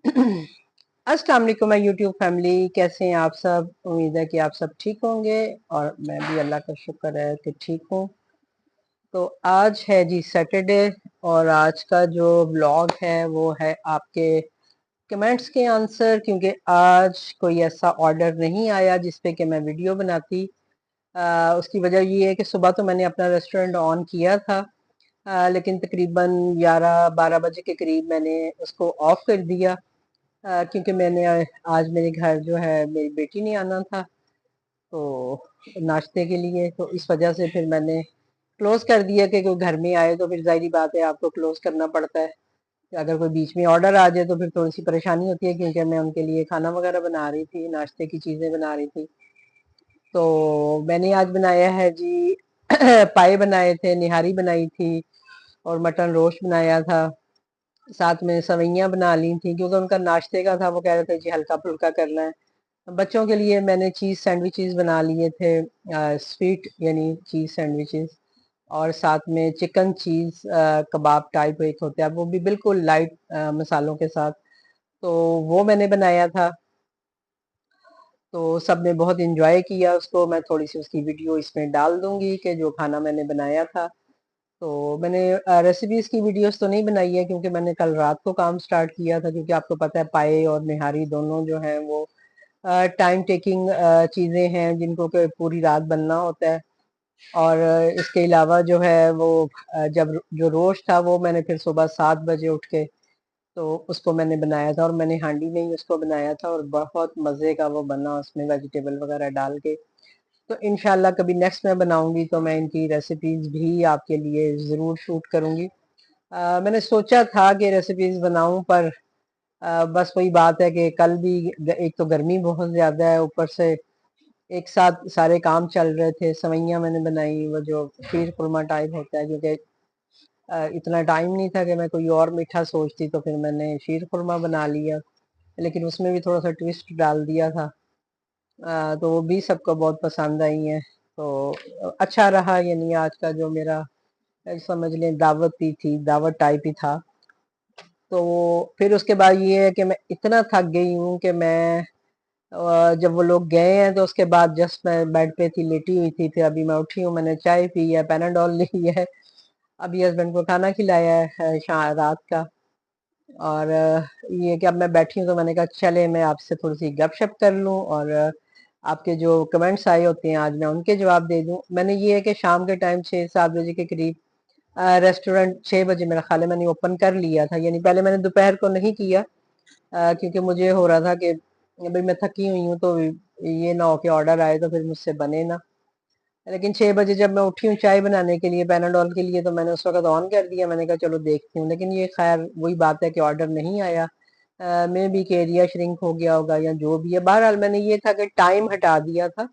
अस्सलाम वालेकुम my YouTube family, कैसे हैं आप सब। उम्मीद है कि आप सब ठीक होंगे और मैं भी अल्लाह का शुक्र है कि ठीक हूँ। तो आज है जी सैटरडे और आज का जो ब्लॉग है वो है आपके कमेंट्स के आंसर, क्योंकि आज कोई ऐसा ऑर्डर नहीं आया जिस पे कि मैं वीडियो बनाती। उसकी वजह ये है कि सुबह तो मैंने अपना रेस्टोरेंट ऑन किया था, लेकिन तकरीबन 11-12 बजे के करीब मैंने उसको ऑफ कर दिया, क्योंकि मैंने आज मेरे घर जो है मेरी बेटी ने आना था तो नाश्ते के लिए, तो इस वजह से फिर मैंने क्लोज कर दिया कि कोई घर में आए तो फिर जाहिर बात है आपको क्लोज करना पड़ता है। अगर कोई बीच में ऑर्डर आ जाए तो फिर थोड़ी सी परेशानी होती है, क्योंकि मैं उनके लिए खाना वगैरह बना रही थी, नाश्ते की चीजें बना रही थी। तो मैंने आज बनाया है जी पाए बनाए थे, निहारी बनाई थी और मटन रोस्ट बनाया था। साथ में सवैयां बना ली थी क्योंकि उनका नाश्ते का था, वो कह रहे थे जी हल्का फुल्का करना है। बच्चों के लिए मैंने चीज़ सैंडविचेस बना लिए थे, स्वीट यानी चीज़ सैंडविचेस, और साथ में चिकन चीज़ कबाब टाइप एक होता है, वो भी बिल्कुल लाइट मसालों के साथ, तो वो मैंने बनाया था। तो सब ने बहुत इंजॉय किया उसको। मैं थोड़ी सी उसकी वीडियो इसमें डाल दूंगी कि जो खाना मैंने बनाया था। तो मैंने रेसिपीज की वीडियोस तो नहीं बनाई है क्योंकि मैंने कल रात को काम स्टार्ट किया था, क्योंकि आपको पता है पाए और निहारी दोनों जो हैं वो टाइम टेकिंग चीज़ें हैं जिनको कि पूरी रात बनना होता है। और इसके अलावा जो है वो जब जो रोस्ट था वो मैंने फिर सुबह 7 बजे उठ के तो उसको मैंने बनाया था, और मैंने हांडी में ही उसको बनाया था और बहुत मज़े का वो बना, उसमें वेजिटेबल वगैरह डाल के। तो इंशाल्लाह कभी नेक्स्ट मैं बनाऊंगी तो मैं इनकी रेसिपीज भी आपके लिए ज़रूर शूट करूंगी। मैंने सोचा था कि रेसिपीज बनाऊं, पर बस वही बात है कि कल भी एक तो गर्मी बहुत ज़्यादा है, ऊपर से एक साथ सारे काम चल रहे थे। सवैयां मैंने बनाई, वो जो खीर खुरमा टाइप होता है, क्योंकि इतना टाइम नहीं था कि मैं कोई और मीठा सोचती, तो फिर मैंने शीर खुरमा बना लिया, लेकिन उसमें भी थोड़ा सा ट्विस्ट डाल दिया था। तो वो भी सबको बहुत पसंद आई है। तो अच्छा रहा, यानी आज का जो मेरा समझ लें दावत ही थी, दावत टाइप ही था। तो फिर उसके बाद ये है कि मैं इतना थक गई हूँ कि मैं जब वो लोग गए हैं तो उसके बाद जस्ट मैं बेड पे थी, लेटी हुई थी, फिर अभी मैं उठी हूँ, मैंने चाय पी है, पैनाडोल ली है, अभी हस्बैंड को खाना खिलाया है रात का। और ये कि अब मैं बैठी हूँ तो मैंने कहा चले मैं आपसे थोड़ी सी गपशप कर लूँ, और आपके जो कमेंट्स आए होते हैं आज मैं उनके जवाब दे दूँ। मैंने ये है कि शाम के टाइम 6-7 बजे के करीब रेस्टोरेंट 6 बजे मेरा ख्याल है मैंने ओपन कर लिया था, यानी पहले मैंने दोपहर को नहीं किया, क्योंकि मुझे हो रहा था कि भाई मैं थकी हुई हूँ तो ये ना हो कि ऑर्डर आए तो फिर मुझसे बने ना। लेकिन 6 बजे जब मैं उठी हूँ चाय बनाने के लिए, पैनाडोल के लिए, तो मैंने उस वक्त ऑन कर दिया, मैंने कहा चलो देखती हूँ, लेकिन ये खैर वही बात है कि ऑर्डर नहीं आया। मे बी कि एरिया श्रिंक हो गया होगा या जो भी है। बहरहाल मैंने ये था कि टाइम हटा दिया था,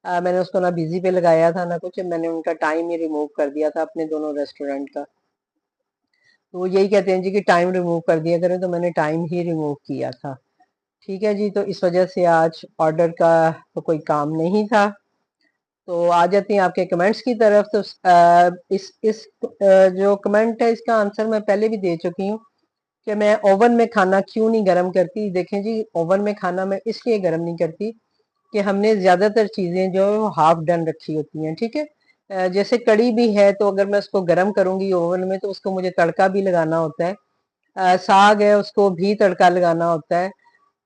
मैंने उसको ना बिजी पे लगाया था ना कुछ, मैंने उनका टाइम ही रिमूव कर दिया था अपने दोनों रेस्टोरेंट का। तो वो यही कहते हैं जी कि टाइम रिमूव कर दिया करें, तो मैंने टाइम ही रिमूव किया था। ठीक है जी, तो इस वजह से आज ऑर्डर का तो कोई काम नहीं था। तो आ जाते हैं आपके कमेंट्स की तरफ। तो जो कमेंट है इसका आंसर मैं पहले भी दे चुकी हूँ कि मैं ओवन में खाना क्यों नहीं गर्म करती। देखें जी, ओवन में खाना मैं इसलिए गर्म नहीं करती कि हमने ज्यादातर चीजें जो है वो हाफ डन रखी होती हैं। ठीक है, जैसे कड़ी भी है तो अगर मैं उसको गर्म करूंगी ओवन में तो उसको मुझे तड़का भी लगाना होता है। साग है उसको भी तड़का लगाना होता है।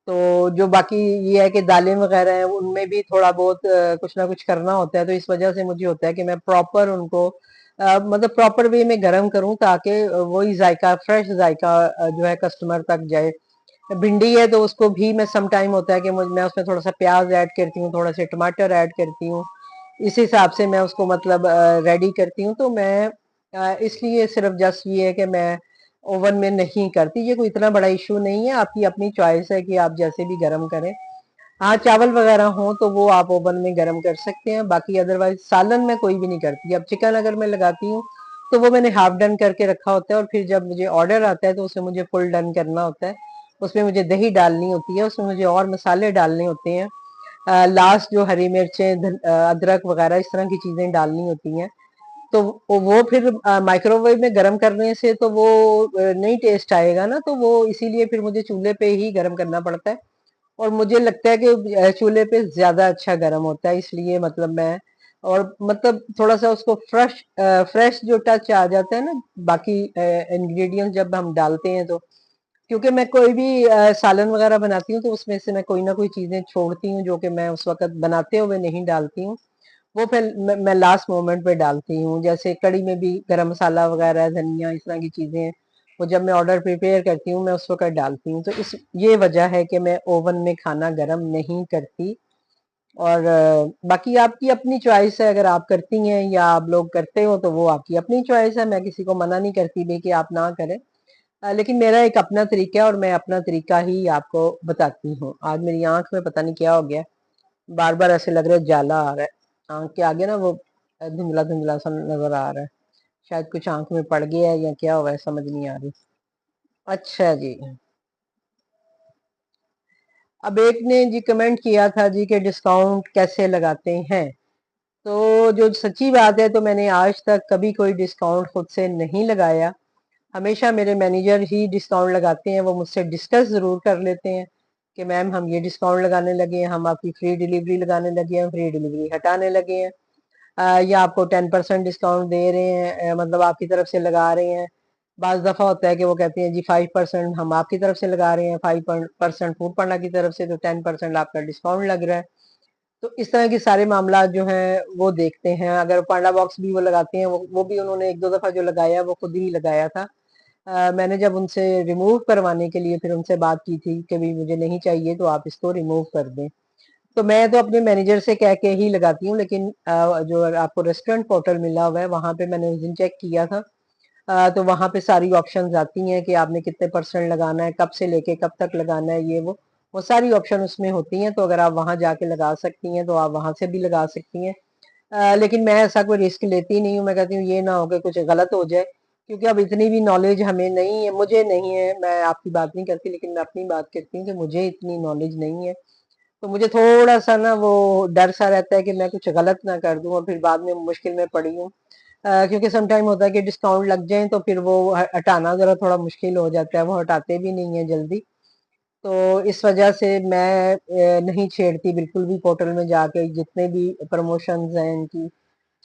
तो जो बाकी ये है कि दालें वगैरह हैं उनमें भी थोड़ा बहुत कुछ ना कुछ करना होता है, तो इस वजह से मुझे होता है कि मैं प्रॉपर उनको मतलब प्रॉपर वे में गर्म करूं, ताकि वही जायका, फ्रेश जायका जो है कस्टमर तक जाए। भिंडी है तो उसको भी मैं सम टाइम होता है कि मैं उसमें थोड़ा सा प्याज ऐड करती हूँ, थोड़ा सा टमाटर ऐड करती हूँ, इस हिसाब से मैं उसको मतलब रेडी करती हूँ। तो मैं इसलिए सिर्फ जस्ट ये है कि मैं ओवन में नहीं करती। ये कोई इतना बड़ा इशू नहीं है, आपकी अपनी चॉइस है कि आप जैसे भी गर्म करें। हाँ, चावल वगैरह हो तो वो आप ओवन में गर्म कर सकते हैं, बाकी अदरवाइज सालन में कोई भी नहीं करती। अब चिकन अगर मैं लगाती हूँ तो वो मैंने हाफ डन करके रखा होता है, और फिर जब मुझे ऑर्डर आता है तो उसे मुझे फुल डन करना होता है। उसमें मुझे दही डालनी होती है, उसमें मुझे और मसाले डालने होते हैं, लास्ट जो हरी मिर्चें अदरक वगैरह इस तरह की चीजें डालनी होती हैं। तो वो फिर माइक्रोवेव में गर्म करने से तो वो नहीं टेस्ट आएगा ना, तो वो इसीलिए फिर मुझे चूल्हे पे ही गर्म करना पड़ता है। और मुझे लगता है कि चूल्हे पे ज्यादा अच्छा गर्म होता है, इसलिए मतलब मैं, और मतलब थोड़ा सा उसको फ्रेश फ्रेश जो टच आ जाता है ना बाकी इंग्रेडिएंट्स जब हम डालते हैं तो, क्योंकि मैं कोई भी सालन वगैरह बनाती हूँ तो उसमें से मैं कोई ना कोई चीजें छोड़ती हूँ जो कि मैं उस वक्त बनाते हुए नहीं डालती हूँ, वो फिर मैं लास्ट मोमेंट पे डालती हूँ। जैसे कड़ी में भी गरम मसाला वगैरह, धनिया, इस तरह की चीजें हैं, वो जब मैं ऑर्डर प्रिपेयर करती हूँ मैं उस वक्त डालती हूँ। तो इस ये वजह है कि मैं ओवन में खाना गरम नहीं करती। और बाकी आपकी अपनी चॉइस है, अगर आप करती हैं या आप लोग करते हो तो वो आपकी अपनी चॉइस है, मैं किसी को मना नहीं करती भी कि आप ना करें। लेकिन मेरा एक अपना तरीका है और मैं अपना तरीका ही आपको बताती हूँ। आज मेरी आंख में पता नहीं क्या हो गया, बार बार ऐसे लग रहा है जाला आ रहा है आंख के आगे ना, वो धुंधला धुंधला सा नजर आ रहा है। शायद कुछ आंख में पड़ गया है या क्या हुआ है, समझ नहीं आ रही। अच्छा जी। अब एक ने जी कमेंट किया था जी कि डिस्काउंट कैसे लगाते हैं। तो जो सच्ची बात है, तो मैंने आज तक कभी कोई डिस्काउंट खुद से नहीं लगाया। हमेशा मेरे मैनेजर ही डिस्काउंट लगाते हैं। वो मुझसे डिस्कस ज़रूर कर लेते हैं कि मैम हम ये डिस्काउंट लगाने लगे हैं, हम आपकी फ्री डिलीवरी लगाने लगे हैं, फ्री डिलीवरी हटाने लगे हैं, या आपको 10% डिस्काउंट दे रहे हैं, मतलब आपकी तरफ से लगा रहे हैं। बाज़ दफ़ा होता है कि वो कहते हैं जी 5% हम आपकी तरफ से लगा रहे हैं, 5% फूड पांडा की तरफ से, तो 10% आपका डिस्काउंट लग रहा है। तो इस तरह के सारे मामला जो हैं वो देखते हैं। अगर पांडा बॉक्स भी वो लगाते हैं, वो भी उन्होंने एक दो दफ़ा जो लगाया वो खुद ही लगाया था। मैंने जब उनसे रिमूव करवाने के लिए फिर उनसे बात की थी कि भी मुझे नहीं चाहिए तो आप इसको रिमूव कर दें। तो मैं तो अपने मैनेजर से कह के ही लगाती हूँ, लेकिन जो आपको रेस्टोरेंट पोर्टल मिला हुआ है वहां पे मैंने उस दिन चेक किया था। तो वहां पे सारी ऑप्शंस आती हैं कि आपने कितने परसेंट लगाना है, कब से लेके कब तक लगाना है, ये वो सारी ऑप्शन उसमें होती हैं। तो अगर आप वहां जाके लगा सकती हैं तो आप वहां से भी लगा सकती हैं। लेकिन मैं ऐसा कोई रिस्क लेती नहीं हूँ। मैं कहती हूँ ये ना हो कि कुछ गलत हो जाए, क्योंकि अब इतनी भी नॉलेज हमें नहीं है, मुझे नहीं है। मैं आपकी बात नहीं करती, लेकिन मैं अपनी बात करती हूँ कि मुझे इतनी नॉलेज नहीं है। तो मुझे थोड़ा सा ना वो डर सा रहता है कि मैं कुछ गलत ना कर दूं और फिर बाद में मुश्किल में पड़ी हूँ। क्योंकि सम टाइम होता है कि डिस्काउंट लग जाए तो फिर वो हटाना जरा थोड़ा मुश्किल हो जाता है, वो हटाते भी नहीं है जल्दी। तो इस वजह से मैं नहीं छेड़ती बिल्कुल भी पोर्टल में जाके जितने भी प्रमोशंस हैं इनकी,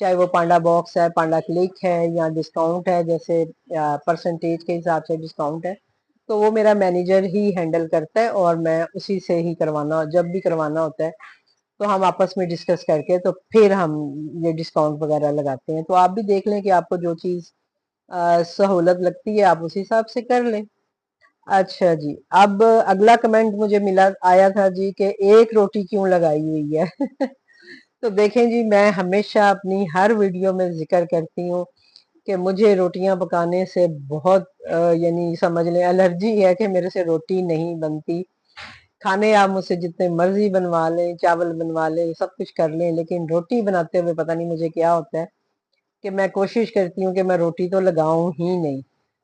चाहे वो पांडा बॉक्स है, पांडा क्लिक है, या डिस्काउंट है, जैसे परसेंटेज के हिसाब से डिस्काउंट है। तो वो मेरा मैनेजर ही हैंडल करता है और मैं उसी से ही करवाना, जब भी करवाना होता है तो हम आपस में डिस्कस करके तो फिर हम ये डिस्काउंट वगैरह लगाते हैं। तो आप भी देख लें कि आपको जो चीज़ सहूलत लगती है आप उस हिसाब से कर लें। अच्छा जी। अब अगला कमेंट मुझे मिला आया था जी कि एक रोटी क्यों लगाई हुई है। तो देखें जी, मैं हमेशा अपनी हर वीडियो में जिक्र करती हूँ कि मुझे रोटियां पकाने से बहुत यानी समझ लें एलर्जी है कि मेरे से रोटी नहीं बनती। खाने आप मुझसे जितने मर्जी बनवा लें, चावल बनवा लें, सब कुछ कर लें, लेकिन रोटी बनाते हुए पता नहीं मुझे क्या होता है कि मैं कोशिश करती हूँ कि मैं रोटी तो लगाऊं ही नहीं।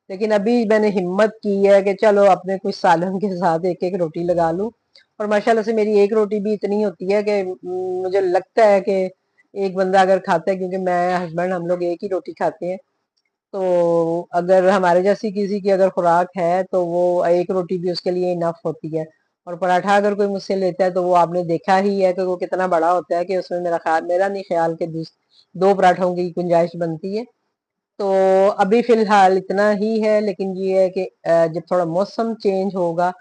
लेकिन अभी मैंने हिम्मत की है कि चलो अपने कुछ सालन के साथ एक एक रोटी लगा लूं। और माशाल्लाह से मेरी एक रोटी भी इतनी होती है कि मुझे लगता है कि एक बंदा अगर खाता है, क्योंकि मैं हस्बैंड हम लोग एक ही रोटी खाते हैं, तो अगर हमारे जैसी किसी की अगर खुराक है तो वो एक रोटी भी उसके लिए इनफ होती है। और पराठा अगर कोई मुझसे लेता है तो वो आपने देखा ही है कि वो कितना बड़ा होता है, कि उसमें मेरा नहीं ख्याल कि दो पराठों की गुंजाइश बनती है। तो अभी फिलहाल इतना ही है, लेकिन ये है कि जब थोड़ा मौसम चेंज होगा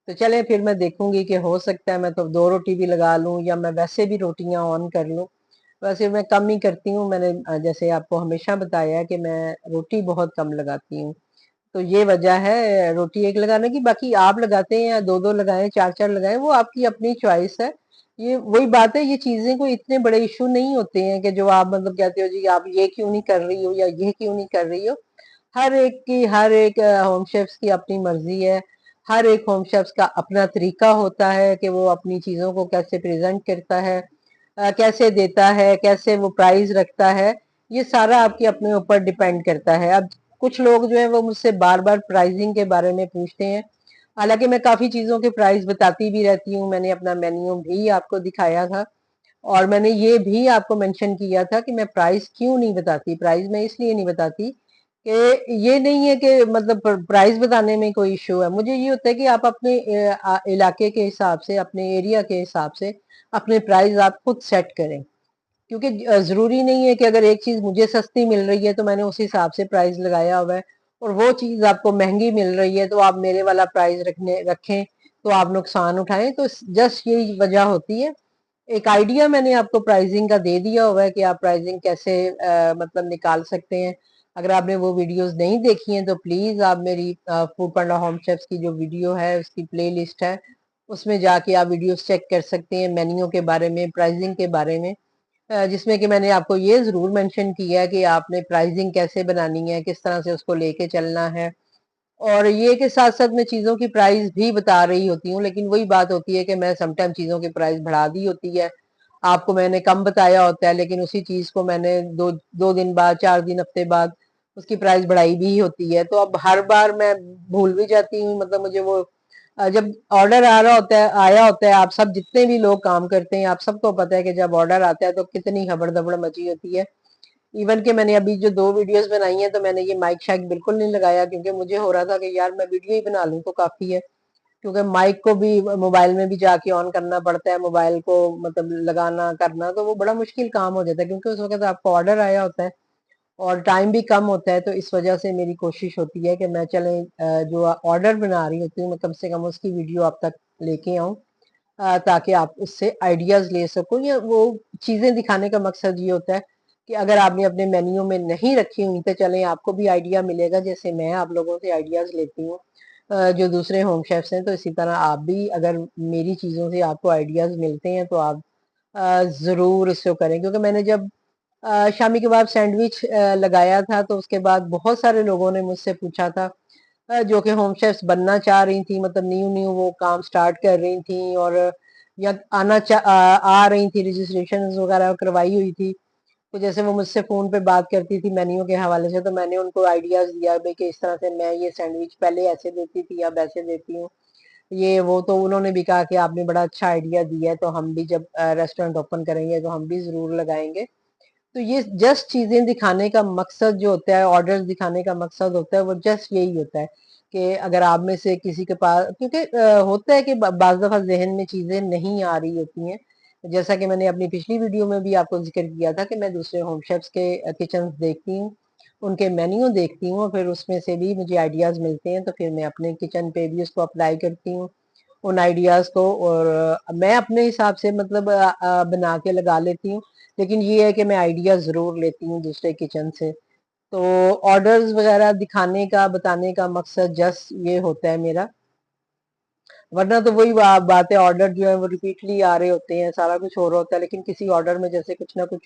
तो चले फिर मैं देखूंगी कि हो सकता है मैं तो दो रोटी भी लगा लूं या मैं वैसे भी रोटियां ऑन कर लूं। वैसे मैं कम ही करती हूँ। मैंने जैसे आपको हमेशा बताया है कि मैं रोटी बहुत कम लगाती हूँ। तो ये वजह है रोटी एक लगाने की। बाकी आप लगाते हैं या दो दो लगाएं, चार चार लगाएं, वो आपकी अपनी चॉइस है। ये वही बात है, ये चीजें कोई इतने बड़े इशू नहीं होते हैं कि जो आप मतलब कहते हो जी आप ये क्यों नहीं कर रही हो या ये क्यों नहीं कर रही हो। हर एक होम शेफ्स की अपनी मर्जी है। हर एक होम शेफ्स का अपना तरीका होता है कि वो अपनी चीजों को कैसे प्रेजेंट करता है, कैसे देता है, कैसे वो प्राइस रखता है। ये सारा आपके अपने ऊपर डिपेंड करता है। अब कुछ लोग जो है वो मुझसे बार बार प्राइसिंग के बारे में पूछते हैं। हालांकि मैं काफी चीजों के प्राइस बताती भी रहती हूँ। मैंने अपना मेन्यू भी आपको दिखाया था। اور मैंने ये भी आपको मेंशन किया था कि मैं प्राइस क्यों नहीं बताती। प्राइस मैं इसलिए नहीं बताती कि ये नहीं है कि मतलब प्राइस बताने में कोई इशू है। मुझे ये होता है कि आप अपने इलाके के हिसाब से, अपने एरिया के हिसाब से अपने प्राइस आप खुद सेट करें, क्योंकि जरूरी नहीं है कि अगर एक चीज मुझे सस्ती मिल रही है तो मैंने उस हिसाब से प्राइस लगाया हुआ है, और वो चीज आपको महंगी मिल रही है तो आप मेरे वाला प्राइस रखें तो आप नुकसान उठाएं। तो जस्ट यही वजह होती है। एक आइडिया मैंने आपको प्राइसिंग का दे दिया हुआ है कि आप प्राइसिंग कैसे मतलब निकाल सकते हैं। अगर आपने वो वीडियोस नहीं देखी हैं तो प्लीज आप मेरी फूड पांडा होम शेफ्स की जो वीडियो है उसकी प्ले लिस्ट है, उसमें जाके आप वीडियोस चेक कर सकते हैं मेन्यू के बारे में, प्राइसिंग के बारे में, जिसमें कि मैंने आपको ये जरूर मेंशन किया है कि आपने प्राइसिंग कैसे बनानी है, किस तरह से उसको लेके चलना है। और ये के साथ साथ मैं चीजों की प्राइस भी बता रही होती हूँ, लेकिन वही बात होती है कि मैं समटाइम चीजों की प्राइस बढ़ा दी होती है, आपको मैंने कम बताया होता है, लेकिन उसी चीज को मैंने दो दो दिन बाद, 4 दिन, हफ्ते बाद उसकी प्राइस बढ़ाई भी होती है। तो अब हर बार मैं भूल भी जाती हूँ, मतलब मुझे वो जब ऑर्डर आ रहा होता है, आया होता है, आप सब जितने भी लोग काम करते हैं आप सबको पता है कि जब ऑर्डर आता है तो कितनी खबर दबड़ मची होती है। इवन कि मैंने अभी जो 2 वीडियोस बनाई हैं तो मैंने ये माइक शाइक बिल्कुल नहीं लगाया, क्योंकि मुझे हो रहा था कि यार मैं वीडियो ही बना लूं तो काफी है, क्योंकि माइक को भी मोबाइल में भी जाके ऑन करना पड़ता है, मोबाइल को मतलब लगाना करना तो वो बड़ा मुश्किल काम हो जाता है, क्योंकि उस वक्त आपको ऑर्डर आया होता है और टाइम भी कम होता है। तो इस वजह से मेरी कोशिश होती है कि मैं चले जो ऑर्डर बना रही होती हूँ मैं कम से कम उसकी वीडियो आप तक लेके आऊं, ताकि आप उससे आइडियाज ले सको। या वो चीजें दिखाने का मकसद ये होता है कि अगर आपने अपने मेन्यू में नहीं रखी हुई तो चलें आपको भी आइडिया मिलेगा, जैसे मैं आप लोगों से आइडियाज लेती हूँ जो दूसरे होम शेफ्स हैं, तो इसी तरह आप भी अगर मेरी चीजों से आपको आइडियाज मिलते हैं तो आप जरूर इसको करें। क्योंकि मैंने जब शामी कबाब सैंडविच लगाया था तो उसके बाद बहुत सारे लोगों ने मुझसे पूछा था, जो कि होम शेफ्स बनना चाह रही थी, मतलब न्यू न्यू वो काम स्टार्ट कर रही थी, और या आ रही थी, रजिस्ट्रेशन वगैरह करवाई हुई थी। तो जैसे वो मुझसे फोन पे बात करती थी मेन्यू के हवाले से, तो मैंने उनको आइडियाज दिया भाई कि इस तरह से मैं ये सैंडविच पहले ऐसे देती थी, अब ऐसे देती हूँ, ये वो। तो उन्होंने भी कहा कि आपने बड़ा अच्छा आइडिया दिया है, तो हम भी जब रेस्टोरेंट ओपन करेंगे तो हम भी जरूर लगाएंगे। तो ये जस्ट चीजें दिखाने का मकसद जो होता है, ऑर्डर्स दिखाने का मकसद होता है, वो जस्ट यही होता है कि अगर आप में से किसी के पास, क्योंकि होता है कि बाज दफा जहन में चीजें नहीं आ रही होती हैं। जैसा कि मैंने अपनी पिछली वीडियो में भी आपको जिक्र किया था कि मैं दूसरे होम शेफ्स के किचन देखती हूँ, उनके मेन्यू देखती हूँ, और फिर उसमें से भी मुझे आइडियाज मिलते हैं, तो फिर मैं अपने किचन पे भी उसको अप्लाई करती हूँ उन आइडियाज को, और मैं अपने हिसाब से मतलब बना के लगा लेती हूँ। लेकिन ये है कि मैं आइडिया जरूर लेती हूँ दूसरे किचन से। तो ऑर्डर्स वगैरह दिखाने का, बताने का मकसद जस्ट ये होता है मेरा। वरना तो वही बात है, ऑर्डर जो है वो रिपीटली आ रहे होते हैं, सारा कुछ हो रहा होता है, लेकिन किसी ऑर्डर में जैसे कुछ ना कुछ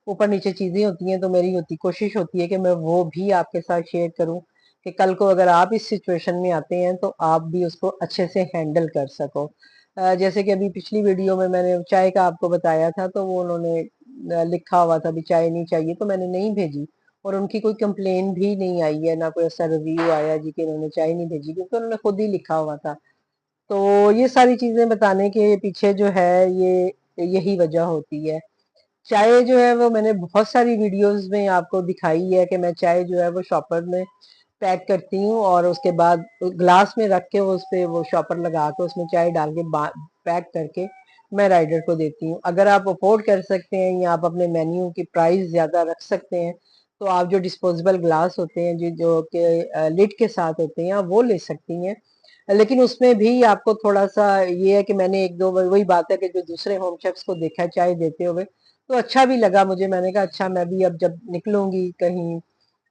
ऊपर नीचे चीजें होती हैं, तो मेरी कोशिश होती है कि मैं वो भी आपके साथ शेयर करूं, कि कल को अगर आप इस सिचुएशन में आते हैं तो आप भी उसको अच्छे से हैंडल कर सको। जैसे कि अभी पिछली वीडियो में मैंने चाय का आपको बताया था, तो वो उन्होंने लिखा हुआ था भी चाय नहीं चाहिए, तो मैंने नहीं भेजी, और उनकी कोई कंप्लेन भी नहीं आई है, ना कोई ऐसा रिव्यू आया जी कि उन्होंने चाय नहीं भेजी, क्योंकि उन्होंने खुद ही लिखा हुआ था। तो ये सारी चीजें बताने के पीछे जो है ये यही वजह होती है। चाय जो है वो मैंने बहुत सारी वीडियोस में आपको दिखाई है कि मैं चाय जो है वो शॉपर में पैक करती हूँ, और उसके बाद ग्लास में रख के वो उस पे वो शॉपर लगा के उसमें चाय डाल के पैक करके मैं राइडर को देती हूँ। अगर आप अफोर्ड कर सकते हैं या आप अपने मेन्यू की प्राइस ज्यादा रख सकते हैं तो आप जो डिस्पोजेबल ग्लास होते हैं जो जो कि लिड के साथ होते हैं आप वो ले सकती हैं। लेकिन उसमें भी आपको थोड़ा सा ये है कि मैंने एक दो वही बात है कि जो दूसरे होम शेफ्स को देखा है चाय देते हुए, तो अच्छा भी लगा मुझे। मैंने कहा अच्छा मैं भी अब जब निकलूंगी कहीं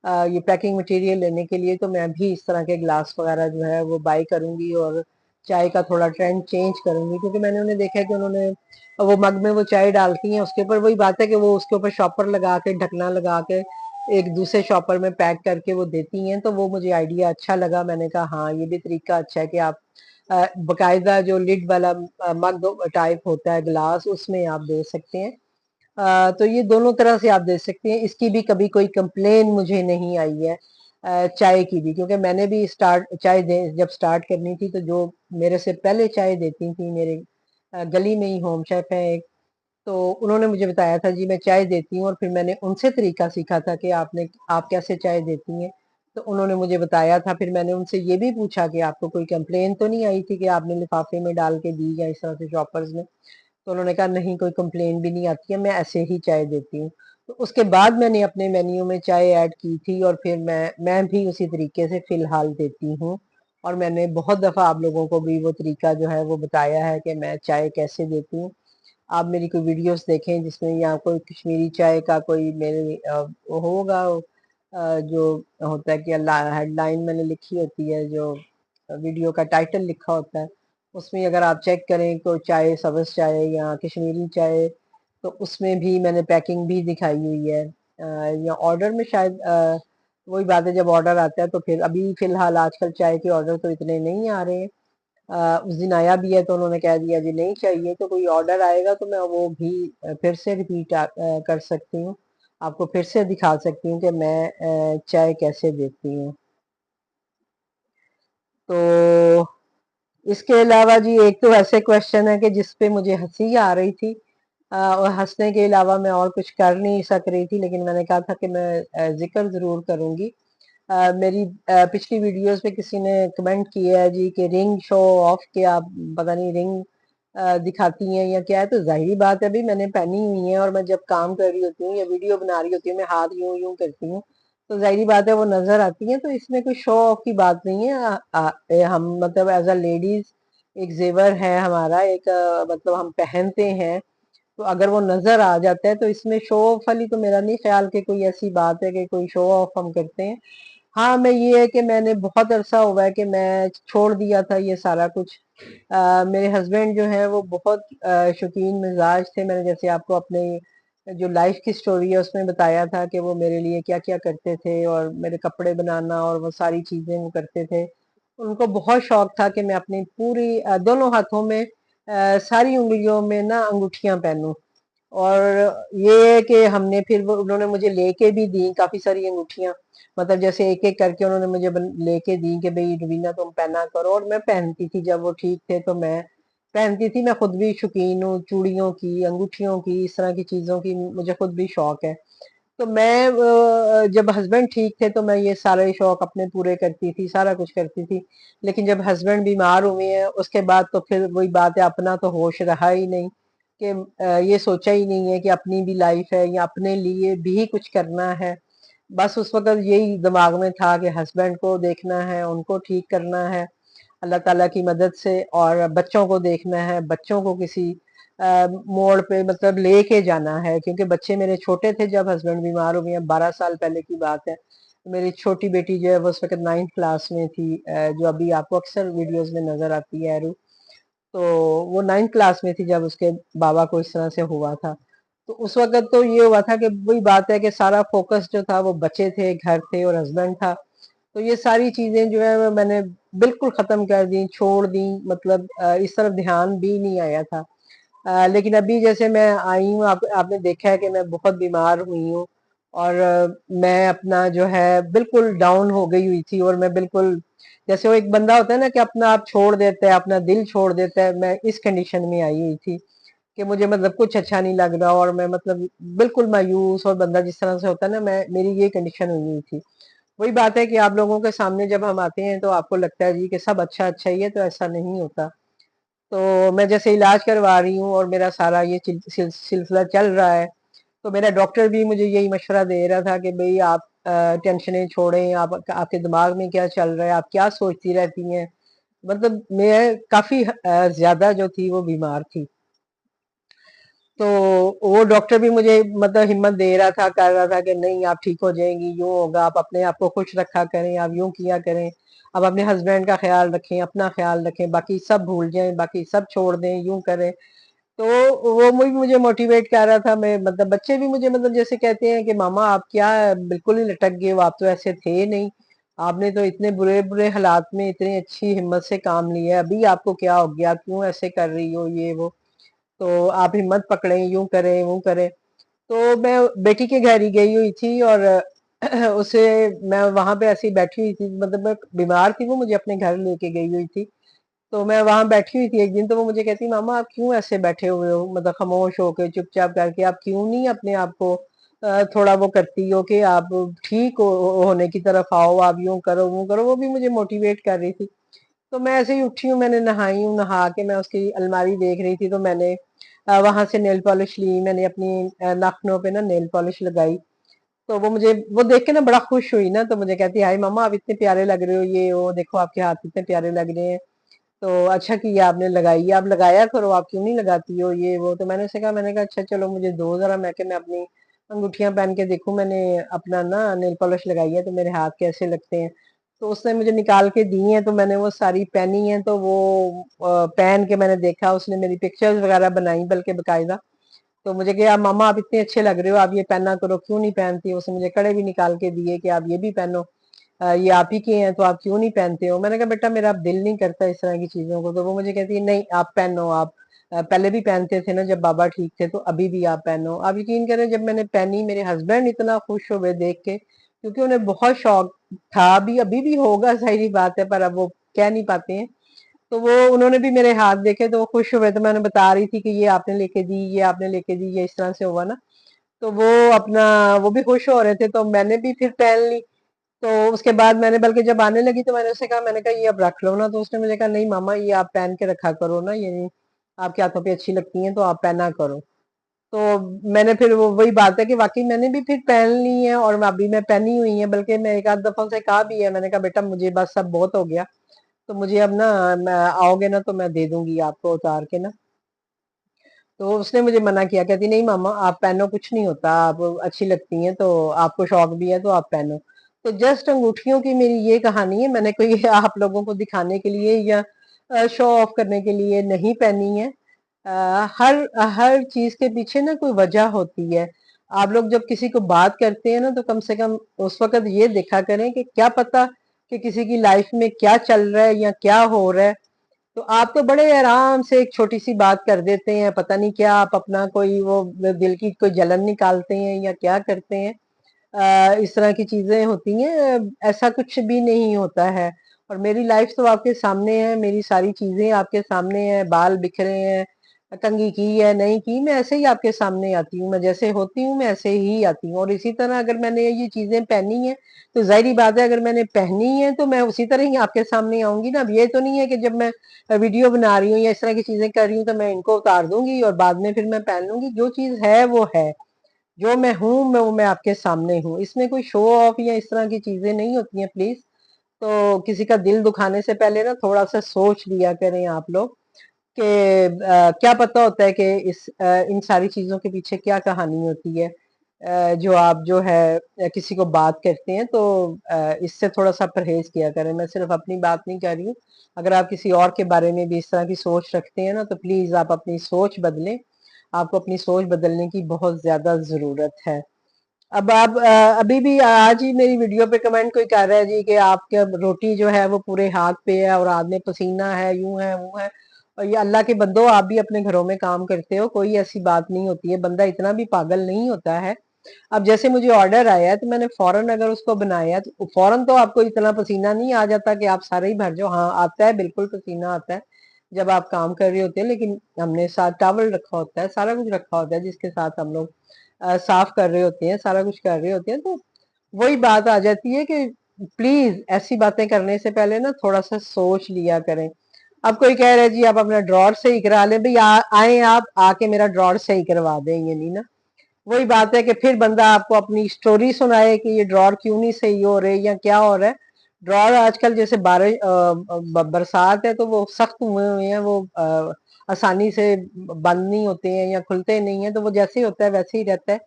ये पैकिंग मटेरियल लेने के लिए तो मैं भी इस तरह के ग्लास वगैरह जो है वो बाई करूंगी, और चाय का थोड़ा ट्रेंड चेंज करूंगी, क्योंकि मैंने उन्हें देखा है कि उन्होंने वो मग में वो चाय डालती हैं, उसके ऊपर वही बात है कि वो उसके ऊपर शॉपर लगा के, ढकना लगा के एक दूसरे शॉपर में पैक करके वो देती हैं। तो वो मुझे आइडिया अच्छा लगा, मैंने कहा हाँ ये भी तरीका अच्छा है कि आप बकायदा जो लिड वाला मग टाइप होता है ग्लास उसमें आप दे सकते हैं। तो ये दोनों तरह से आप दे सकते हैं। इसकी भी कभी कोई कंप्लेन मुझे नहीं आई है चाय की भी, क्योंकि मैंने भी जब स्टार्ट करनी थी तो जो मेरे से पहले चाय देती थी, मेरे गली में ही होम शेफ है एक, تو انہوں نے مجھے بتایا تھا جی میں چائے دیتی ہوں، اور پھر میں نے ان سے طریقہ سیکھا تھا کہ آپ کیسے چائے دیتی ہیں، تو انہوں نے مجھے بتایا تھا۔ پھر میں نے ان سے یہ بھی پوچھا کہ آپ کو کوئی کمپلین تو نہیں آئی تھی کہ آپ نے لفافے میں ڈال کے دی یا اس طرح سے شاپرز نے؟ تو انہوں نے کہا نہیں، کوئی کمپلین بھی نہیں آتی ہے، میں ایسے ہی چائے دیتی ہوں۔ تو اس کے بعد میں نے اپنے مینیو میں چائے ایڈ کی تھی، اور پھر میں بھی اسی طریقے سے فی الحال دیتی ہوں، اور میں نے بہت دفعہ آپ لوگوں کو بھی وہ طریقہ جو ہے وہ بتایا ہے کہ میں چائے کیسے دیتی ہوں۔ آپ میری کوئی ویڈیوز دیکھیں جس میں یا کوئی کشمیری چائے کا کوئی میرے ہوگا، جو ہوتا ہے کہ ہیڈ لائن میں نے لکھی ہوتی ہے، جو ویڈیو کا ٹائٹل لکھا ہوتا ہے، اس میں اگر آپ چیک کریں تو چائے سبز چائے یا کشمیری چائے، تو اس میں بھی میں نے پیکنگ بھی دکھائی ہوئی ہے، یا آرڈر میں شاید وہی بات ہے، جب آرڈر آتا ہے تو پھر ابھی فی الحال آج کل چائے کے آرڈر تو اتنے نہیں آ رہے ہیں۔ اس دن آیا بھی ہے تو انہوں نے کہہ دیا جی نہیں چاہیے، تو کوئی آرڈر آئے گا تو میں وہ بھی پھر سے ریپیٹ کر سکتی ہوں، آپ کو پھر سے دکھا سکتی ہوں کہ میں چائے کیسے دیتی ہوں۔ تو اس کے علاوہ جی ایک تو ایسے کویشچن ہے کہ جس پہ مجھے ہنسی آ رہی تھی، اور ہنسنے کے علاوہ میں اور کچھ کر نہیں سک رہی تھی، لیکن میں نے کہا تھا کہ میں ذکر ضرور کروں گی۔ میری پچھلی ویڈیوز پہ کسی نے کمنٹ کیا ہے جی کہ رنگ شو آف کے آپ پتہ نہیں رنگ دکھاتی ہیں یا کیا ہے، تو ظاہری بات ہے ابھی میں نے پہنی ہوئی ہے، اور میں جب کام کر رہی ہوتی ہوں یا ویڈیو بنا رہی ہوتی ہوں میں ہاتھ یوں یوں کرتی ہوں، تو ظاہری بات ہے وہ نظر آتی ہیں، تو اس میں کوئی شو آف کی بات نہیں ہے۔ ہم مطلب ایز اے لیڈیز ایک زیور ہے ہمارا، ایک مطلب ہم پہنتے ہیں، تو اگر وہ نظر آ جاتا ہے تو اس میں شو آف والی تو میرا نہیں خیال کہ کوئی ایسی بات ہے کہ کوئی شو آف ہم کرتے ہیں۔ ہاں میں یہ ہے کہ میں نے بہت عرصہ ہوا ہے کہ میں چھوڑ دیا تھا یہ سارا کچھ۔ میرے ہسبینڈ جو ہیں وہ بہت شوقین مزاج تھے، میں نے جیسے آپ کو اپنے جو لائف کی سٹوری ہے اس میں بتایا تھا کہ وہ میرے لیے کیا کیا کرتے تھے، اور میرے کپڑے بنانا اور وہ ساری چیزیں وہ کرتے تھے۔ ان کو بہت شوق تھا کہ میں اپنی پوری دونوں ہاتھوں میں ساری انگلیوں میں نا انگوٹھیاں پہنوں، اور یہ کہ ہم نے پھر انہوں نے مجھے لے کے بھی دی کافی ساری انگوٹھیاں، مطلب جیسے ایک ایک کر کے انہوں نے مجھے لے کے دی کہ بھئی روبینہ تم پہنا کرو، اور میں پہنتی تھی جب وہ ٹھیک تھے تو میں پہنتی تھی۔ میں خود بھی شوقین ہوں چوڑیوں کی، انگوٹھیوں کی، اس طرح کی چیزوں کی مجھے خود بھی شوق ہے۔ تو میں جب ہسبینڈ ٹھیک تھے تو میں یہ سارے شوق اپنے پورے کرتی تھی، سارا کچھ کرتی تھی، لیکن جب ہسبینڈ بیمار ہوئے ہیں اس کے بعد تو پھر وہی بات ہے، اپنا تو ہوش رہا ہی نہیں، کہ یہ سوچا ہی نہیں ہے کہ اپنی بھی لائف ہے یا اپنے لیے بھی کچھ کرنا ہے۔ بس اس وقت یہی دماغ میں تھا کہ ہسبینڈ کو دیکھنا ہے، ان کو ٹھیک کرنا ہے اللہ تعالیٰ کی مدد سے، اور بچوں کو دیکھنا ہے، بچوں کو کسی موڑ پہ مطلب لے کے جانا ہے، کیونکہ بچے میرے چھوٹے تھے جب ہسبینڈ بیمار ہو گئے ہیں، 12 سال پہلے کی بات ہے۔ میری چھوٹی بیٹی جو ہے وہ اس وقت 9th کلاس میں تھی، جو ابھی آپ کو اکثر ویڈیوز میں نظر آتی ہے ایرو، تو وہ 9th کلاس میں تھی جب اس کے بابا کو اس طرح سے ہوا تھا۔ تو اس وقت تو یہ ہوا تھا کہ وہی بات ہے کہ سارا فوکس جو تھا وہ بچے تھے، گھر تھے اور ہسبینڈ تھا، تو یہ ساری چیزیں جو ہے میں نے بالکل ختم کر دی، چھوڑ دی، مطلب اس طرف دھیان بھی نہیں آیا تھا۔ لیکن ابھی جیسے میں آئی ہوں، آپ نے دیکھا ہے کہ میں بہت بیمار ہوئی ہوں، اور میں اپنا جو ہے بالکل ڈاؤن ہو گئی ہوئی تھی، اور میں بالکل جیسے وہ ایک بندہ ہوتا ہے نا کہ اپنا آپ چھوڑ دیتا ہے، اپنا دل چھوڑ دیتا ہے، میں اس کنڈیشن میں آئی ہوئی تھی کہ مجھے مطلب کچھ اچھا نہیں لگ رہا، اور میں مطلب بالکل مایوس، اور بندہ جس طرح سے ہوتا ہے نا، میری یہ کنڈیشن ہوئی ہوئی تھی۔ وہی بات ہے کہ آپ لوگوں کے سامنے جب ہم آتے ہیں تو آپ کو لگتا ہے جی کہ سب اچھا اچھا ہی ہے، تو ایسا نہیں ہوتا۔ تو میں جیسے علاج کروا رہی ہوں اور میرا سارا یہ سلسلہ چل رہا ہے، تو میرا ڈاکٹر بھی مجھے یہی مشورہ دے رہا تھا کہ بھئی آپ ٹینشنیں چھوڑیں، آپ کے دماغ میں کیا چل رہا ہے، آپ کیا سوچتی رہتی ہیں، مطلب میں کافی زیادہ جو تھی وہ بیمار تھی۔ تو وہ ڈاکٹر بھی مجھے مطلب ہمت دے رہا تھا، کر رہا تھا کہ نہیں آپ ٹھیک ہو جائیں گی، یوں ہوگا، آپ اپنے آپ کو خوش رکھا کریں، آپ یوں کیا کریں، آپ اپنے ہسبینڈ کا خیال رکھیں، اپنا خیال رکھیں، باقی سب بھول جائیں، باقی سب چھوڑ دیں، یوں کریں۔ تو وہ مجھے موٹیویٹ کر رہا تھا، میں مطلب بچے بھی مجھے مطلب جیسے کہتے ہیں کہ ماما آپ کیا بالکل ہی لٹک گئے ہو، آپ تو ایسے تھے نہیں، آپ نے تو اتنے برے برے حالات میں اتنی اچھی ہمت سے کام لیا ہے، ابھی آپ کو کیا ہو گیا، کیوں ایسے کر رہی ہو، یہ وہ، تو آپ ہمت پکڑیں، یوں کریں وہ کریں۔ تو میں بیٹی کے گھر ہی گئی ہوئی تھی، اور اسے میں وہاں پہ ایسی بیٹھی ہوئی تھی، مطلب میں بیمار تھی، وہ مجھے اپنے گھر لے کے گئی ہوئی تھی، तो मैं वहां बैठी हुई थी एक दिन, तो वो मुझे कहती मामा आप क्यों ऐसे बैठे हुए हो, मतलब खामोश होके चुपचाप करके, आप क्यों नहीं अपने आप को थोड़ा वो करती हो कि आप ठीक होने की तरफ आओ, आप यूं करो वो करो। वो भी मुझे मोटिवेट कर रही थी। तो मैं ऐसे ही उठी हूँ, मैंने नहाई हूँ, नहा के मैं उसकी अलमारी देख रही थी, तो मैंने वहां से नेल पॉलिश ली, मैंने अपनी नाखूनों पे ना नेल पॉलिश लगाई। तो वो मुझे वो देख के ना बड़ा खुश हुई ना, तो मुझे कहती हाय मम्मा आप इतने प्यारे लग रहे हो, ये वो देखो आपके हाथ इतने प्यारे लग रहे हैं। तो अच्छा किया आपने लगाई, आप लगाया करो, आप क्यों नहीं लगाती हो ये वो। तो मैंने उसे कहा, मैंने कहा अच्छा चलो मुझे दो जरा, मैं अपनी अंगूठियां पहन के देखूं, मैंने अपना ना नेल पॉलिश लगाई है तो मेरे हाथ कैसे लगते हैं। तो उसने मुझे निकाल के दी है, तो मैंने वो सारी पहनी है, तो वो पहन के मैंने देखा, उसने मेरी पिक्चर्स वगैरह बनाई बल्कि बकायदा। तो मुझे कहा मामा आप इतने अच्छे लग रहे हो, आप ये पहना करो, क्यों नहीं पहनती। उसने मुझे कड़े भी निकाल के दिए कि आप ये भी पहनो, ये आप ही के हैं तो आप क्यों नहीं पहनते हो। मैंने कहा बेटा मेरा अब दिल नहीं करता इस तरह की चीजों को। तो वो मुझे कहती है नहीं आप पहनो, आप पहले भी पहनते थे ना जब बाबा ठीक थे, तो अभी भी आप पहनो। आप यकीन करें जब मैंने पहनी, मेरे हस्बैंड इतना खुश हुए देख के, क्योंकि उन्हें बहुत शौक था, अभी भी होगा, जाहिर बात है, पर अब वो कह नहीं पाते हैं। तो वो उन्होंने भी मेरे हाथ देखे तो वो खुश हुए। तो मैंने बता रही थी कि ये आपने लेके दी, ये आपने लेके दी, ये इस तरह से हुआ ना। तो वो अपना वो भी खुश हो रहे थे, तो मैंने भी फिर पहन ली। तो उसके बाद मैंने बल्कि जब आने लगी तो मैंने उससे कहा, मैंने कहा ये अब रख लो ना। तो उसने मुझे कहा नहीं मामा ये आप पहन के रखा करो ना, ये आपके हाथों पे अच्छी लगती हैं तो आप पहना करो। तो मैंने फिर वो वही बात है कि वाकई मैंने भी फिर पहन ली है, और अभी मैं पहनी हुई है, बल्कि मैं एक आध दफा उसे कहा भी है, मैंने कहा बेटा मुझे बस सब बहुत हो गया, तो मुझे अब ना मैं आओगे ना तो मैं दे दूंगी आपको उतार के ना। तो उसने मुझे मना किया, कहती नहीं मामा आप पहनो, कुछ नहीं होता, आप अच्छी लगती हैं, तो आपको शौक भी है तो आप पहनो। तो जस्ट अंगूठियों की मेरी ये कहानी है, मैंने कोई आप लोगों को दिखाने के लिए या शो ऑफ करने के लिए नहीं पहनी है। हर हर चीज के पीछे ना कोई वजह होती है। आप लोग जब किसी को बात करते हैं ना, तो कम से कम उस वक्त ये देखा करें कि क्या पता कि किसी की लाइफ में क्या चल रहा है या क्या हो रहा है। तो आप तो बड़े आराम से एक छोटी सी बात कर देते हैं, पता नहीं क्या आप अपना कोई वो दिल की कोई जलन निकालते हैं या क्या करते हैं। इस तरह की चीजें होती हैं, ऐसा कुछ भी नहीं होता है। और मेरी लाइफ तो आपके सामने है, मेरी सारी चीजें आपके सामने है, बाल बिखरे हैं, कंघी की है नहीं की, मैं ऐसे ही आपके सामने आती हूँ, मैं जैसे होती हूँ मैं ऐसे ही आती हूँ। और इसी तरह अगर मैंने ये चीजें पहनी है, तो जाहिर बात है अगर मैंने पहनी है तो मैं उसी तरह ही आपके सामने आऊंगी ना। अब ये तो नहीं है कि जब मैं वीडियो बना रही हूँ या इस तरह की चीजें कर रही हूँ तो मैं इनको उतार दूंगी और बाद में फिर मैं पहन लूंगी। जो चीज है वो है, जो मैं हूँ मैं आपके सामने हूँ, इसमें कोई शो ऑफ या इस तरह की चीजें नहीं होती हैं प्लीज। तो किसी का दिल दुखाने से पहले ना थोड़ा सा सोच लिया करें आप लोग कि क्या पता होता है कि इन सारी चीजों के पीछे क्या कहानी होती है। जो आप जो है किसी को बात करते हैं तो इससे थोड़ा सा परहेज किया करें। मैं सिर्फ अपनी बात नहीं कर रही हूँ, अगर आप किसी और के बारे में भी इस तरह की सोच रखते हैं ना, तो प्लीज आप अपनी सोच बदलें। आपको अपनी सोच बदलने की बहुत ज्यादा जरूरत है। अब आप अभी भी आज ही मेरी वीडियो पे कमेंट कोई कर रहा है जी कि आपके रोटी जो है वो पूरे हाथ पे है और हाथ में पसीना है, यूं है वो है। और ये अल्लाह के बंदो, आप भी अपने घरों में काम करते हो, कोई ऐसी बात नहीं होती है, बंदा इतना भी पागल नहीं होता है। अब जैसे मुझे ऑर्डर आया है तो मैंने फौरन अगर उसको बनाया तो फौरन तो आपको इतना पसीना नहीं आ जाता कि आप सारे ही भर जाओ। हाँ आता है, बिल्कुल पसीना आता है जब आप काम कर रहे होते हैं, लेकिन हमने साथ टॉवल रखा होता है, सारा कुछ रखा होता है जिसके साथ हम लोग साफ कर रहे होते हैं, सारा कुछ कर रहे होते हैं। तो वही बात आ जाती है कि प्लीज ऐसी बातें करने से पहले ना थोड़ा सा सोच लिया करें। अब कोई कह रहा है जी आप अपना ड्रॉर सही करा लें, भाई आए आप आके मेरा ड्रॉर सही करवा दें, ये नहीं ना। वही बात है कि फिर बंदा आपको अपनी स्टोरी सुनाए कि ये ड्रॉर क्यों नहीं सही हो रहे या क्या हो रहा है। ड्रॉर आजकल जैसे बारिश बरसात है तो वो सख्त हुए हुए हैं, वो आसानी से बंद नहीं होते हैं या खुलते नहीं है, तो वो जैसे ही होता है वैसे ही रहता है।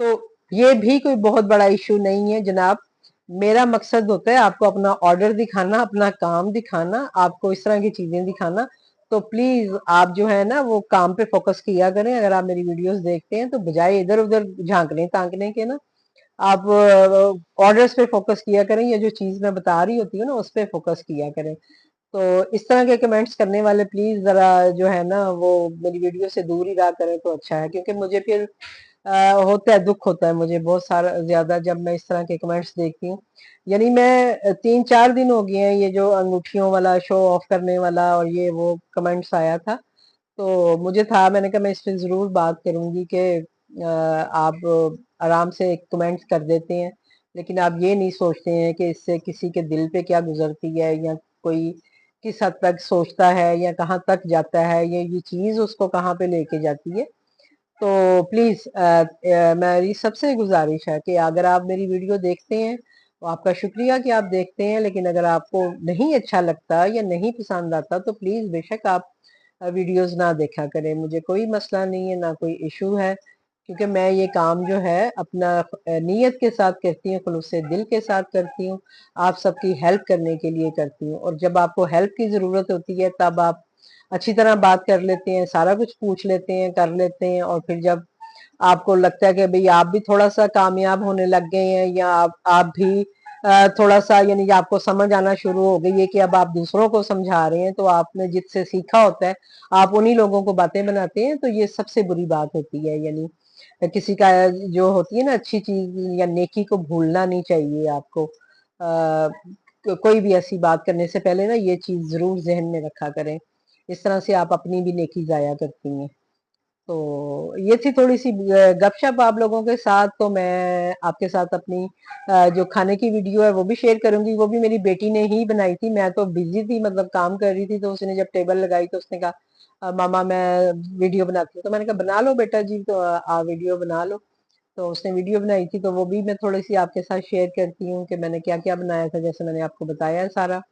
तो ये भी कोई बहुत बड़ा इशू नहीं है जनाब। मेरा मकसद होता है आपको अपना ऑर्डर दिखाना, अपना काम दिखाना, आपको इस तरह की चीजें दिखाना। तो प्लीज आप जो है ना वो काम पे फोकस किया करें। अगर आप मेरी वीडियोस देखते हैं तो बजाय इधर उधर झांकने ताकने के ना, आप ऑर्डर्स पे फोकस किया करें, या जो चीज मैं बता रही होती हूँ ना उस पे फोकस किया करें। तो इस तरह के कमेंट्स करने वाले प्लीज जरा जो है ना वो मेरी वीडियो से दूर ही रहा करें तो अच्छा है, क्योंकि मुझे फिर होता है, दुख होता है मुझे बहुत सारा ज्यादा जब मैं इस तरह के कमेंट्स देखती हूँ। यानी मैं 3-4 दिन हो गए हैं ये जो अंगूठियों वाला शो ऑफ करने वाला और ये वो कमेंट्स आया था, तो मुझे था, मैंने कहा मैं इस पे जरूर बात करूंगी कि आप आराम से कमेंट्स कर देते हैं, लेकिन आप ये नहीं सोचते हैं कि इससे किसी के दिल पे क्या गुजरती है, या कोई किस हद तक सोचता है, या कहाँ तक जाता है, ये चीज उसको कहाँ पे लेके जाती है। तो प्लीज मेरी सबसे गुजारिश है कि अगर आप मेरी वीडियो देखते हैं तो आपका शुक्रिया कि आप देखते हैं, लेकिन अगर आपको नहीं अच्छा लगता या नहीं पसंद आता तो प्लीज बेशक आप वीडियोस ना देखा करें। मुझे कोई मसला नहीं है, ना कोई इशू है, क्योंकि मैं ये काम जो है अपना नीयत के साथ करती हूँ, खुलूस से दिल के साथ करती हूँ, आप सबकी हेल्प करने के लिए करती हूँ। और जब आपको हेल्प की जरूरत होती है तब आप अच्छी तरह बात कर लेते हैं, सारा कुछ पूछ लेते हैं, कर लेते हैं, और फिर जब आपको लगता है कि भाई आप भी थोड़ा सा कामयाब होने लग गए हैं, या आप भी थोड़ा सा, यानी कि आपको समझ आना शुरू हो गई है कि अब आप दूसरों को समझा रहे हैं, तो आपने जिससे सीखा होता है आप उन्हीं लोगों को बातें बनाते हैं, तो ये सबसे बुरी बात होती है। यानी किसी का जो होती है ना अच्छी चीज या नेकी को भूलना नहीं चाहिए आपको। कोई भी ऐसी बात करने से पहले ना ये चीज जरूर जहन में रखा करें, इस तरह से आप अपनी भी नेकी जाया करती हैं। तो ये थी थोड़ी सी गपशप आप लोगों के साथ। तो मैं आपके साथ अपनी जो खाने की वीडियो है वो भी शेयर करूंगी, वो भी मेरी बेटी ने ही बनाई थी। मैं तो बिजी थी, मतलब काम कर रही थी, तो उसने जब टेबल लगाई तो उसने कहा मामा मैं वीडियो बनाती हूँ। तो मैंने कहा बना लो बेटा जी, तो वीडियो बना लो। तो उसने वीडियो बनाई थी, तो वो भी मैं थोड़ी सी आपके साथ शेयर करती हूँ कि मैंने क्या क्या बनाया था, जैसे मैंने आपको बताया है सारा।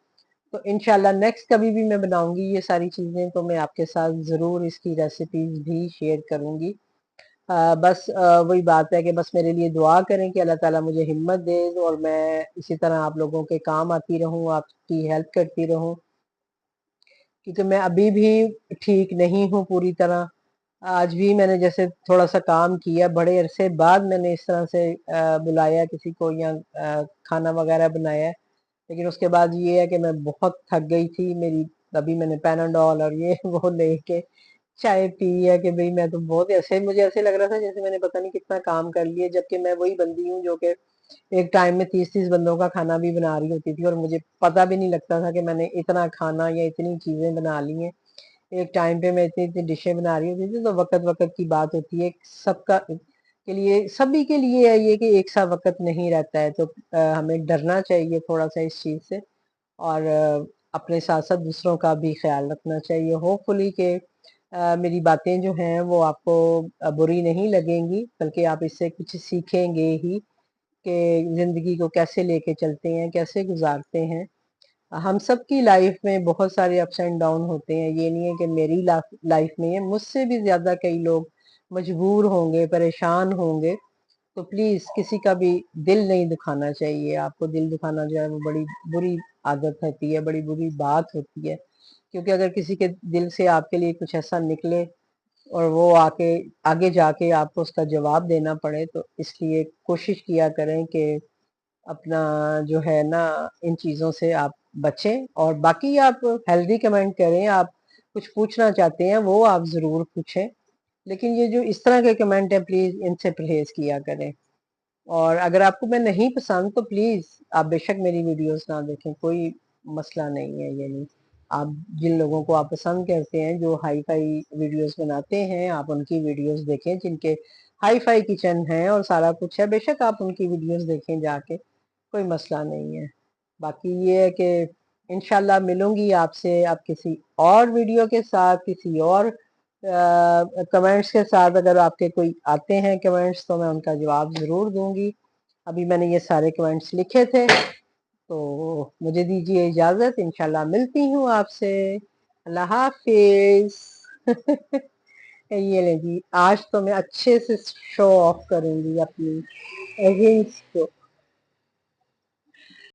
तो इंशाल्लाह नेक्स्ट कभी भी मैं बनाऊंगी ये सारी चीजें, तो मैं आपके साथ जरूर इसकी रेसिपीज भी शेयर करूंगी। बस वही बात है कि बस मेरे लिए दुआ करें कि अल्लाह ताला मुझे हिम्मत दे, और मैं इसी तरह आप लोगों के काम आती रहूं, आपकी हेल्प करती रहूं, क्योंकि मैं अभी भी ठीक नहीं हूँ पूरी तरह। आज भी मैंने जैसे थोड़ा सा काम किया, बड़े अरसे बाद मैंने इस तरह से बुलाया किसी को, या खाना वगैरह बनाया, लेकिन उसके बाद ये है कि मैं बहुत थक गई थी। मेरी अभी मैंने पैनाडॉल और ये वो लेके चाय पी है कि भाई मैं तो बहुत ऐसे, मुझे ऐसे लग रहा था जैसे मैंने पता नहीं कितना काम कर लिया, जबकि मैं वही बंदी हूँ जो कि एक टाइम में 30-30 बंदों का खाना भी बना रही होती थी, और मुझे पता भी नहीं लगता था कि मैंने इतना खाना या इतनी चीजें बना ली हैं। एक टाइम पे मैं इतनी इतनी डिशें बना रही होती थी। तो वक्त वक्त की बात होती है, सबका के लिए, सभी के लिए है ये कि एक सा वक्त नहीं रहता है। तो हमें डरना चाहिए थोड़ा सा इस चीज से, और अपने साथ साथ दूसरों का भी ख्याल रखना चाहिए। होपफुली कि मेरी बातें जो हैं वो आपको बुरी नहीं लगेंगी, बल्कि आप इससे कुछ सीखेंगे ही कि जिंदगी को कैसे लेके चलते हैं, कैसे गुजारते हैं। हम सब की लाइफ में बहुत सारे अप्स एंड डाउन होते हैं, ये नहीं है कि मेरी लाइफ में है, मुझसे भी ज्यादा कई लोग मजबूर होंगे, परेशान होंगे। तो प्लीज किसी का भी दिल नहीं दुखाना चाहिए। आपको दिल दुखाना जो है वो बड़ी बुरी आदत होती है, बड़ी बुरी बात होती है, क्योंकि अगर किसी के दिल से आपके लिए कुछ ऐसा निकले और वो आके आगे जाके आपको उसका जवाब देना पड़े, तो इसलिए कोशिश किया करें कि अपना जो है ना इन चीजों से आप बचें। और बाकी आप हेल्दी कमेंट करें, आप कुछ पूछना चाहते हैं वो आप जरूर पूछें, लेकिन ये जो इस तरह के कमेंट है प्लीज इनसे परहेज किया करें। और अगर आपको मैं नहीं पसंद तो प्लीज आप बेशक मेरी वीडियोस ना देखें, कोई मसला नहीं है। ये नहीं, आप जिन लोगों को आप पसंद करते हैं जो हाई फाई वीडियोस बनाते हैं, आप उनकी वीडियोस देखें, जिनके हाई फाई किचन है और सारा कुछ है, बेशक आप उनकी वीडियोस देखें जाके, कोई मसला नहीं है। बाकी ये है कि इंशाल्लाह मिलूंगी आपसे आप किसी और वीडियो के साथ, किसी और कमेंट्स के साथ। अगर आपके कोई आते हैं कमेंट्स तो मैं उनका जवाब जरूर दूंगी। अभी मैंने ये सारे कमेंट्स लिखे थे, तो मुझे दीजिए इजाजत, इंशाल्लाह मिलती हूँ आपसे। अल्लाह हाफिज। ये ले जी, आज तो मैं अच्छे से शो ऑफ करूंगी अपनी रिंग्स को।